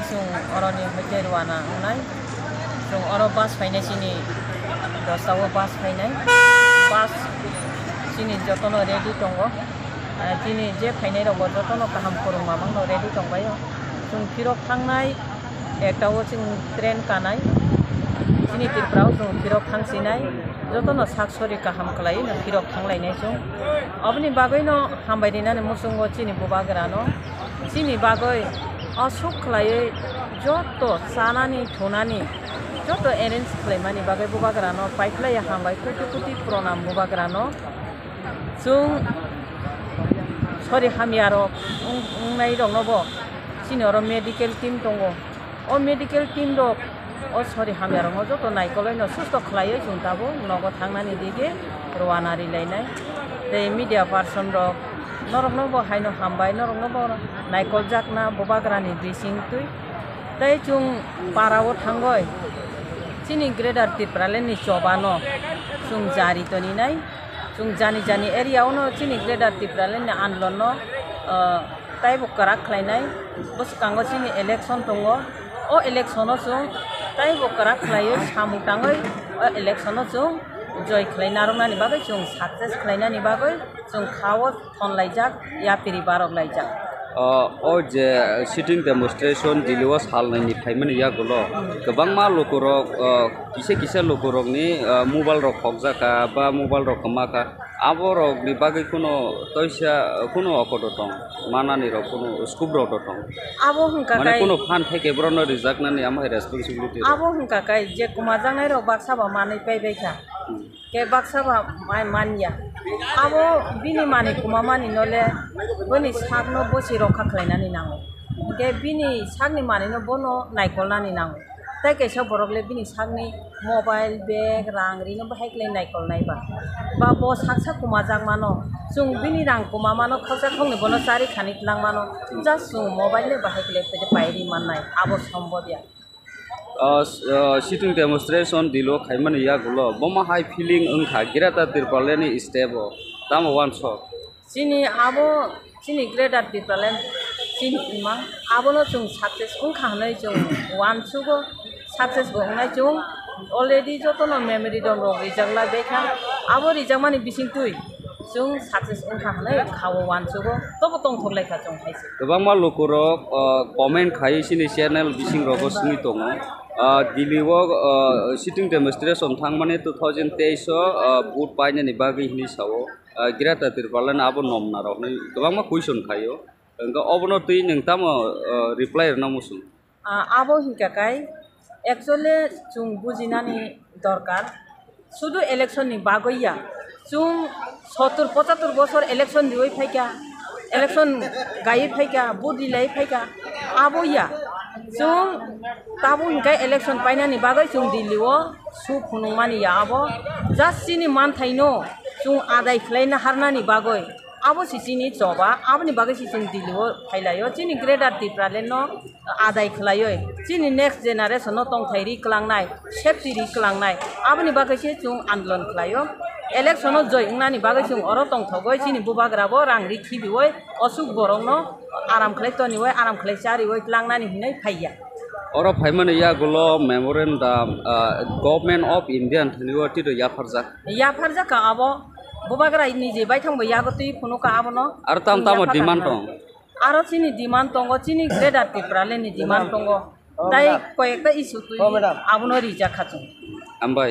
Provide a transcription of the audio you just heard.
sung oroni hotel wana unai sung oro bus painai sini 10 bus painai bus sini jotono ready tongo sini je painai rongo jotono kaham kurung mamang no ready tongbayo sung phirok thangnai ektawo sing train kanai sini tirprao sung phirok thangsinai jotono saksori kaham klai na phirok thanglainai sung obni bagoi no hambaidina ne musungo sini bubagrano sini bagoi asuk klai joto sanani thonani joto arrange khlaimani bagai bubagrano paiklai hambai kuti pronam bubagrano sung sori hamiaro nai rongnobo sini oro medical team tongo o medical team rok o sori hamiaro joto naikolai no susto khlaiyo sung tabo nogo thangnani dige rwanari lainai the media person rok noroknobo haino hambai noroknobo naikol jakna bubagrani dressing tui tai chung parao thangoi sini grader tipraleni chobano sung jari toni nai sung jani area ono sini grader tipraleni anlono tai bokara khlainai bos kango sini election tongo o election o sung tai bokara khlaiyo samutangoi election o sung joy khlainarongani bagai sung success khlainani bagai sung khawo thonlaijak ya piri barok laijak o je sitting demonstration diliwa salnaini phaimani yagulo gobangma lokorok kise lokorok ni mobile rok khogjaka ba mobile rok kamaka aborok ni bagai kuno toisa kuno akodo tong manani rok kuno scoop rok tong abo hungka kai mane kuno fan theke brono rijak nani amai responsibility abo hungka kai je kumajangnai rok baksa ba manai paibaika ke baksa ba manya abo bini mani kumamani nole boni sakno bosi rokha khlainani nango ke bini sakni mani no bono naikolnani nango tai kaisa borokle bini sakni mobile bag rangri no bahaikle naikol naiba ba bo saksa kumajak mano sung bini rang kumamano khosa khongni bono sari khani langmano just sung mobile le bahaikle pede pairi mannai abo sombodya sitting demonstration dilo khaimani yagulo boma high feeling ungkha girata tirpaleni stebo tamo one shot sini abo sini grader tirpalen sini ima abo no chung success ungkha hanai chung one sugo success bo ngai chung already jotono memory dom rok rijangla bekha abo rijangmani bising tui chung success ungkha hanai khawo one sugo tobo tong thorlai kha chung khaisi gobangma lokorok comment khai sini channel bising rogo sini tongo diliwo sitting demonstration thangmani 2023 boot painani bagi hini sawo girata tirpalan abo nomna rok ni gobangma question khayo engka obono tui ningtamo reply na musung abo hingka kai actually chung bujinani dorkar শুধু election ni bagoya chung 70-75 বছর election dioi phaika election gai phaika budi lai phaika aboya chung tabo hingkai election painani bagai chung diliwo su phunungmani ya abo just sini man thaino chung adai khlaina harnani bagai abo sisini choba aboni bagai sisini diliwo phailayo chini grader tipralen no adai khlayo chini next generation no tong thairi klangnai safety ri klangnai aboni bagai se chung andolon khlayo election joy ngnani bagai chung oro tong thogoi chini bubagrabo rangri thibiwoi osuk borong no aram khlai toni woi aram khlai chari woi klangnani hinai phaiya oro phaimani yagulo memorandum government of indian thaniwa ti do yafarjak ka abo bubagra nije bai thangbo yagotui phunuka abono ar tamo demand tong aro chini demand tongo chini grader tiprale ni demand tongo tai koyekta issue tui abono rija khachung ambai